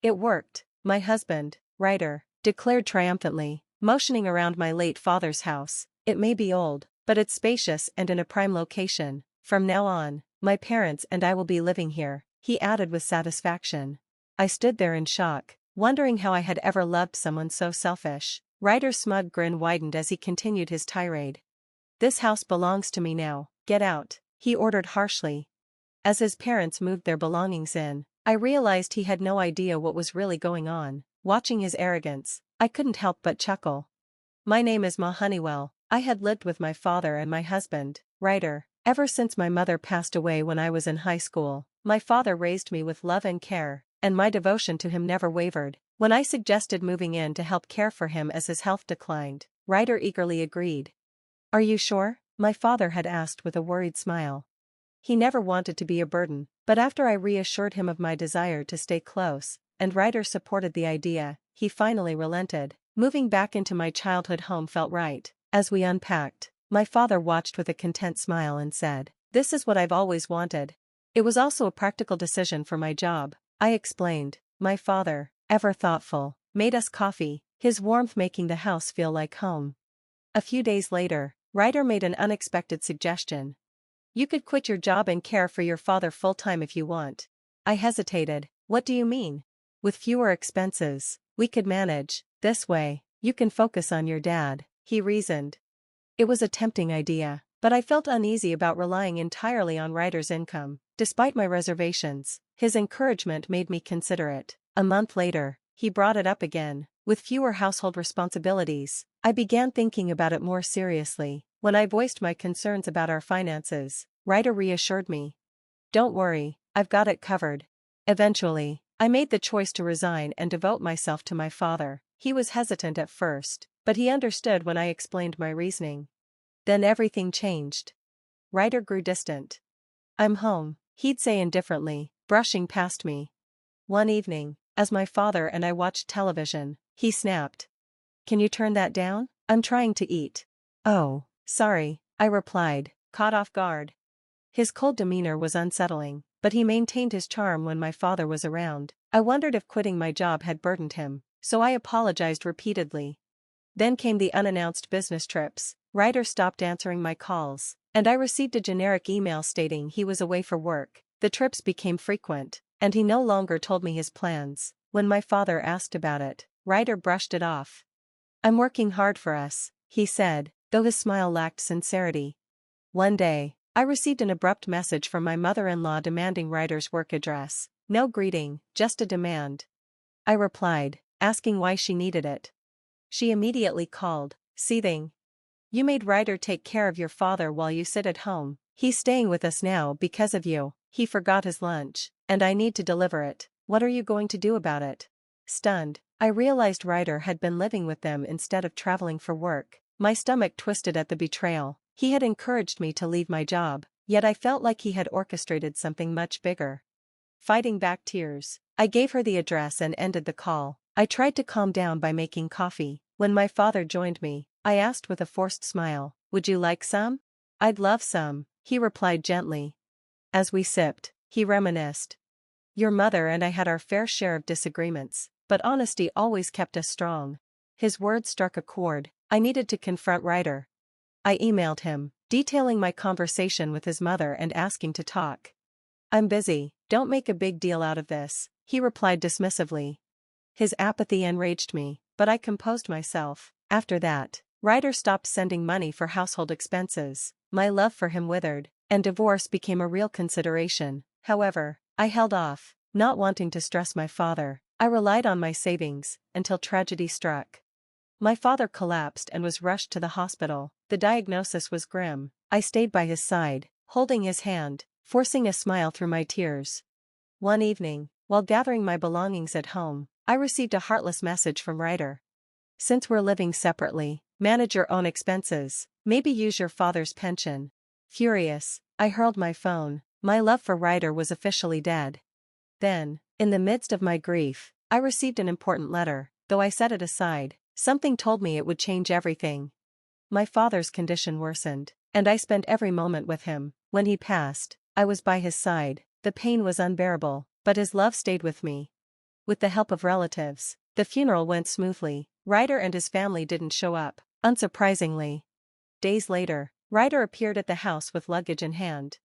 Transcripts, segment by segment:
It worked, my husband, Ryder, declared triumphantly, motioning around my late father's house. It may be old, but it's spacious and in a prime location. From now on, my parents and I will be living here, he added with satisfaction. I stood there in shock, wondering how I had ever loved someone so selfish. Ryder's smug grin widened as he continued his tirade. This house belongs to me now, get out, he ordered harshly. As his parents moved their belongings in, I realized he had no idea what was really going on. Watching his arrogance, I couldn't help but chuckle. My name is Ma Honeywell. I had lived with my father and my husband, Ryder, ever since my mother passed away when I was in high school. My father raised me with love and care, and my devotion to him never wavered. When I suggested moving in to help care for him as his health declined, Ryder eagerly agreed. Are you sure? My father had asked with a worried smile. He never wanted to be a burden, but after I reassured him of my desire to stay close, and Ryder supported the idea, he finally relented. Moving back into my childhood home felt right. As we unpacked, my father watched with a content smile and said, "This is what I've always wanted." It was also a practical decision for my job, I explained. My father, ever thoughtful, made us coffee, his warmth making the house feel like home. A few days later, Ryder made an unexpected suggestion. You could quit your job and care for your father full-time if you want. I hesitated. What do you mean? With fewer expenses, we could manage. This way, you can focus on your dad, he reasoned. It was a tempting idea, but I felt uneasy about relying entirely on Ryder's income. Despite my reservations, his encouragement made me consider it. A month later, he brought it up again. With fewer household responsibilities, I began thinking about it more seriously. When I voiced my concerns about our finances, Ryder reassured me. Don't worry, I've got it covered. Eventually, I made the choice to resign and devote myself to my father. He was hesitant at first, but he understood when I explained my reasoning. Then everything changed. Ryder grew distant. I'm home, he'd say indifferently, brushing past me. One evening, as my father and I watched television, he snapped. Can you turn that down? I'm trying to eat. Oh, sorry, I replied, caught off guard. His cold demeanor was unsettling, but he maintained his charm when my father was around. I wondered if quitting my job had burdened him, so I apologized repeatedly. Then came the unannounced business trips. Ryder stopped answering my calls, and I received a generic email stating he was away for work. The trips became frequent, and he no longer told me his plans. When my father asked about it, Ryder brushed it off. I'm working hard for us, he said, though his smile lacked sincerity. One day, I received an abrupt message from my mother-in-law demanding Ryder's work address. No greeting, just a demand. I replied, asking why she needed it. She immediately called, seething. You made Ryder take care of your father while you sit at home. He's staying with us now because of you. He forgot his lunch, and I need to deliver it. What are you going to do about it? Stunned, I realized Ryder had been living with them instead of traveling for work. My stomach twisted at the betrayal. He had encouraged me to leave my job, yet I felt like he had orchestrated something much bigger. Fighting back tears, I gave her the address and ended the call. I tried to calm down by making coffee. When my father joined me, I asked with a forced smile, "Would you like some?" "I'd love some," he replied gently. As we sipped, he reminisced. Your mother and I had our fair share of disagreements, but honesty always kept us strong. His words struck a chord. I needed to confront Ryder. I emailed him, detailing my conversation with his mother and asking to talk. I'm busy, don't make a big deal out of this, he replied dismissively. His apathy enraged me, but I composed myself. After that, Ryder stopped sending money for household expenses. My love for him withered, and divorce became a real consideration. However, I held off, not wanting to stress my father. I relied on my savings, until tragedy struck. My father collapsed and was rushed to the hospital. The diagnosis was grim. I stayed by his side, holding his hand, forcing a smile through my tears. One evening, while gathering my belongings at home, I received a heartless message from Ryder. Since we're living separately, manage your own expenses, maybe use your father's pension. Furious, I hurled my phone. My love for Ryder was officially dead. Then, in the midst of my grief, I received an important letter. Though I set it aside, something told me it would change everything. My father's condition worsened, and I spent every moment with him. When he passed, I was by his side. The pain was unbearable, but his love stayed with me. with the help of relatives. The funeral went smoothly. Ryder and his family didn't show up, unsurprisingly. Days later, Ryder appeared at the house with luggage in hand.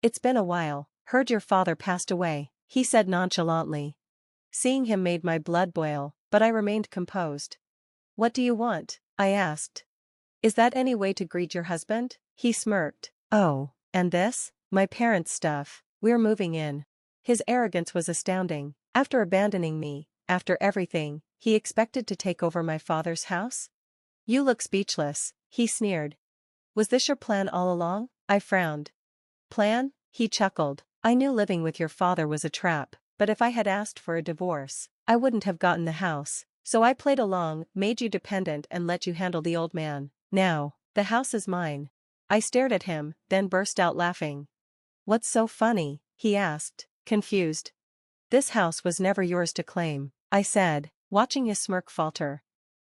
"It's been a while. Heard your father passed away," he said nonchalantly. Seeing him made my blood boil, but I remained composed. "What do you want?" I asked. "Is that any way to greet your husband?" He smirked. "Oh, and this? My parents' stuff. We're moving in." His arrogance was astounding. After abandoning me, after everything, he expected to take over my father's house? "You look speechless," he sneered. "Was this your plan all along?" I frowned. "Plan?" He chuckled. "I knew living with your father was a trap, but if I had asked for a divorce, I wouldn't have gotten the house. So I played along, made you dependent and let you handle the old man. Now, the house is mine." I stared at him, then burst out laughing. "What's so funny?" he asked, confused. "This house was never yours to claim," I said, watching his smirk falter.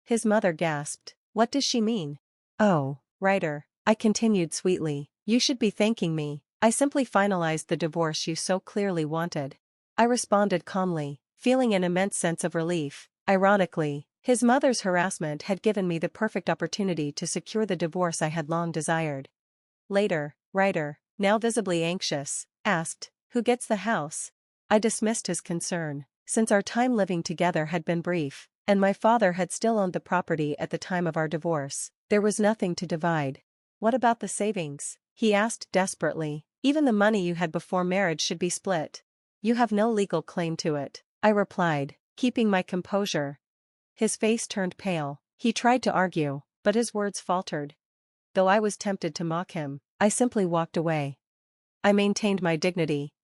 His mother gasped. "What does she mean?" "Oh, Ryder," I continued sweetly, "you should be thanking me. I simply finalized the divorce you so clearly wanted." I responded calmly, feeling an immense sense of relief. Ironically, his mother's harassment had given me the perfect opportunity to secure the divorce I had long desired. Later, Ryder, now visibly anxious, asked, "Who gets the house?" I dismissed his concern, since our time living together had been brief, and my father had still owned the property at the time of our divorce. There was nothing to divide. "What about the savings?" he asked desperately. "Even the money you had before marriage should be split." "You have no legal claim to it," I replied, keeping my composure. His face turned pale. He tried to argue, but his words faltered. Though I was tempted to mock him, I simply walked away. I maintained my dignity.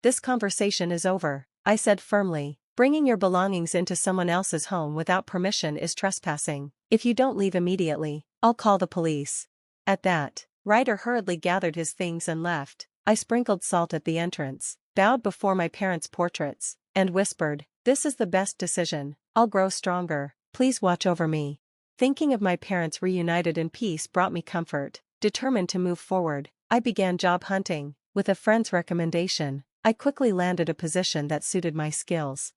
"This conversation is over," I said firmly. "Bringing your belongings into someone else's home without permission is trespassing. If you don't leave immediately, I'll call the police." At that, Ryder hurriedly gathered his things and left. I sprinkled salt at the entrance, bowed before my parents' portraits, and whispered, "This is the best decision. I'll grow stronger. Please watch over me." Thinking of my parents reunited in peace brought me comfort. Determined to move forward, I began job hunting. With a friend's recommendation, I quickly landed a position that suited my skills.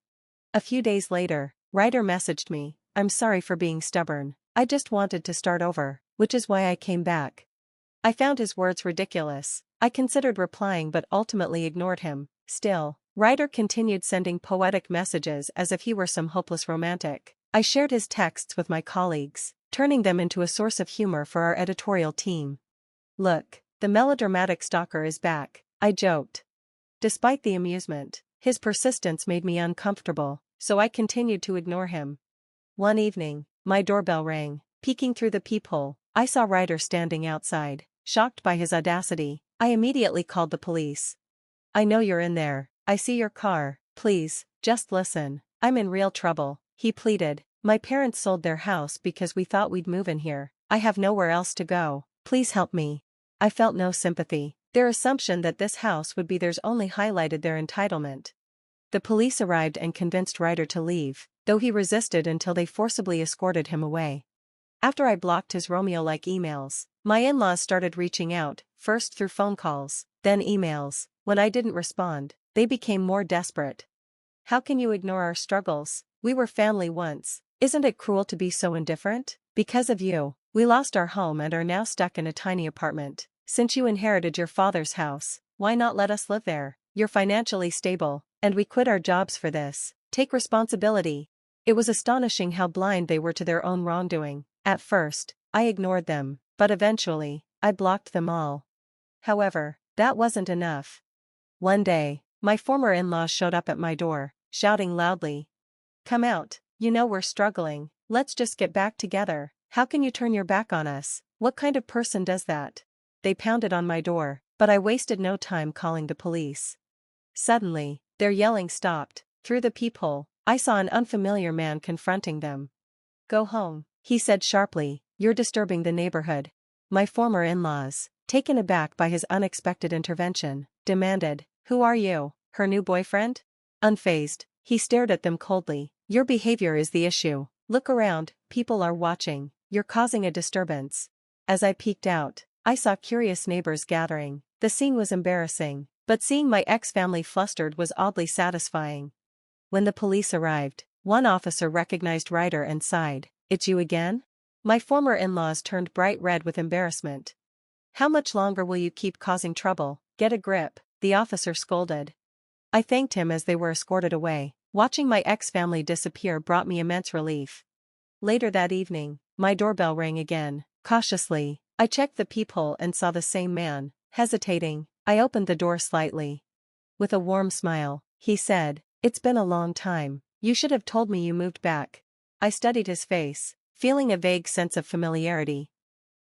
A few days later, Ryder messaged me, "I'm sorry for being stubborn. I just wanted to start over, which is why I came back." I found his words ridiculous. I considered replying but ultimately ignored him. Still, Ryder continued sending poetic messages as if he were some hopeless romantic. I shared his texts with my colleagues, turning them into a source of humor for our editorial team. "Look, the melodramatic stalker is back," I joked. Despite the amusement, his persistence made me uncomfortable, so I continued to ignore him. One evening, my doorbell rang. Peeking through the peephole, I saw Ryder standing outside. Shocked by his audacity, I immediately called the police. "I know you're in there. I see your car. Please, just listen. I'm in real trouble," he pleaded. "My parents sold their house because we thought we'd move in here. I have nowhere else to go. Please help me." I felt no sympathy. Their assumption that this house would be theirs only highlighted their entitlement. The police arrived and convinced Ryder to leave, though he resisted until they forcibly escorted him away. After I blocked his Romeo-like emails, my in-laws started reaching out, first through phone calls, then emails. When I didn't respond, they became more desperate. "How can you ignore our struggles? We were family once. Isn't it cruel to be so indifferent? Because of you, we lost our home and are now stuck in a tiny apartment. Since you inherited your father's house, why not let us live there? You're financially stable, and we quit our jobs for this. Take responsibility." It was astonishing how blind they were to their own wrongdoing. At first, I ignored them, but eventually, I blocked them all. However, that wasn't enough. One day, my former in-laws showed up at my door, shouting loudly, "Come out, you know we're struggling, let's just get back together. How can you turn your back on us? What kind of person does that?" They pounded on my door, but I wasted no time calling the police. Suddenly, their yelling stopped. Through the peephole, I saw an unfamiliar man confronting them. "Go home," he said sharply, "you're disturbing the neighborhood." My former in-laws, taken aback by his unexpected intervention, demanded, "Who are you, her new boyfriend?" Unfazed, he stared at them coldly. "Your behavior is the issue. Look around, people are watching, you're causing a disturbance." As I peeked out, I saw curious neighbors gathering. The scene was embarrassing, but seeing my ex-family flustered was oddly satisfying. When the police arrived, one officer recognized Ryder and sighed, "It's you again?" My former in-laws turned bright red with embarrassment. "How much longer will you keep causing trouble? Get a grip," the officer scolded. I thanked him as they were escorted away. Watching my ex-family disappear brought me immense relief. Later that evening, my doorbell rang again. Cautiously, I checked the peephole and saw the same man. Hesitating, I opened the door slightly. With a warm smile, he said, "It's been a long time. You should have told me you moved back." I studied his face, feeling a vague sense of familiarity.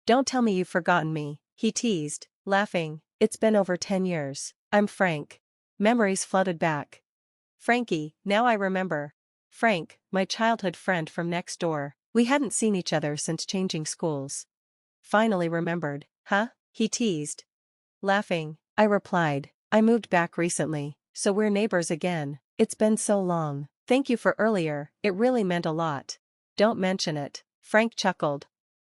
"Don't tell me you've forgotten me," he teased, laughing. "It's been over 10 years. I'm Frank." Memories flooded back. Frankie, now I remember. Frank, my childhood friend from next door. We hadn't seen each other since changing schools. Finally remembered, huh? He teased. Laughing, I replied, "I moved back recently, so we're neighbors again. It's been so long. Thank you for earlier, it really meant a lot." "Don't mention it," Frank chuckled.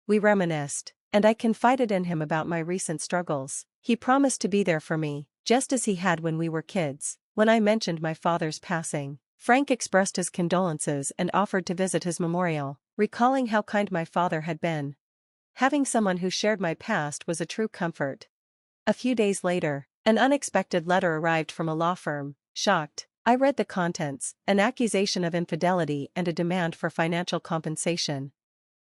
We reminisced, and I confided in him about my recent struggles. He promised to be there for me, just as he had when we were kids. When I mentioned my father's passing, Frank expressed his condolences and offered to visit his memorial, recalling how kind my father had been. Having someone who shared my past was a true comfort. A few days later, an unexpected letter arrived from a law firm. Shocked, I read the contents, an accusation of infidelity and a demand for financial compensation.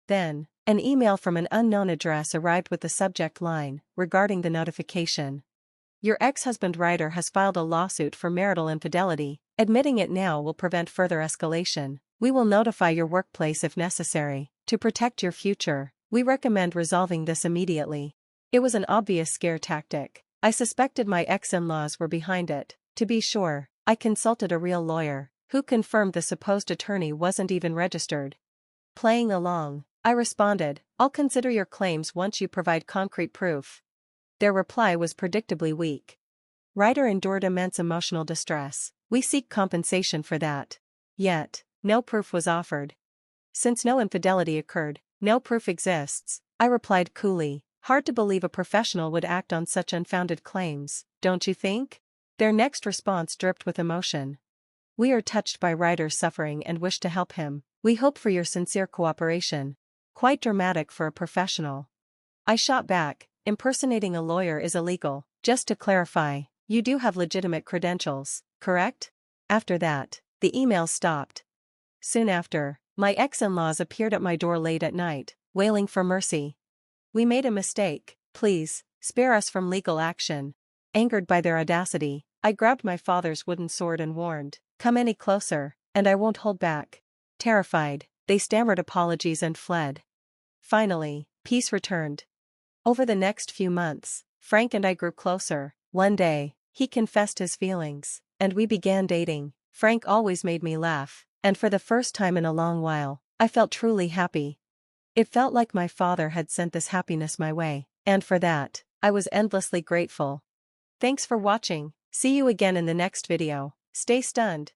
Then, an email from an unknown address arrived with the subject line, regarding the notification. "Your ex-husband Ryder has filed a lawsuit for marital infidelity. Admitting it now will prevent further escalation. We will notify your workplace if necessary. To protect your future, we recommend resolving this immediately." It was an obvious scare tactic. I suspected my ex-in-laws were behind it. To be sure, I consulted a real lawyer, who confirmed the supposed attorney wasn't even registered. Playing along, I responded, "I'll consider your claims once you provide concrete proof." Their reply was predictably weak. Ryder endured immense emotional distress. "We seek compensation for that." Yet, no proof was offered. "Since no infidelity occurred, no proof exists," I replied coolly. Hard to believe a professional would act on such unfounded claims, don't you think? Their next response dripped with emotion. "We are touched by Ryder's suffering and wish to help him. We hope for your sincere cooperation." Quite dramatic for a professional. I shot back, "Impersonating a lawyer is illegal. Just to clarify, you do have legitimate credentials, correct?" After that, the email stopped. Soon after, my ex-in-laws appeared at my door late at night, wailing for mercy. "We made a mistake, please, spare us from legal action." Angered by their audacity, I grabbed my father's wooden sword and warned, "Come any closer, and I won't hold back." Terrified, they stammered apologies and fled. Finally, peace returned. Over the next few months, Frank and I grew closer. One day, he confessed his feelings, and we began dating. Frank always made me laugh, and for the first time in a long while, I felt truly happy. It felt like my father had sent this happiness my way, and for that, I was endlessly grateful. Thanks for watching. See you again in the next video. Stay stunned.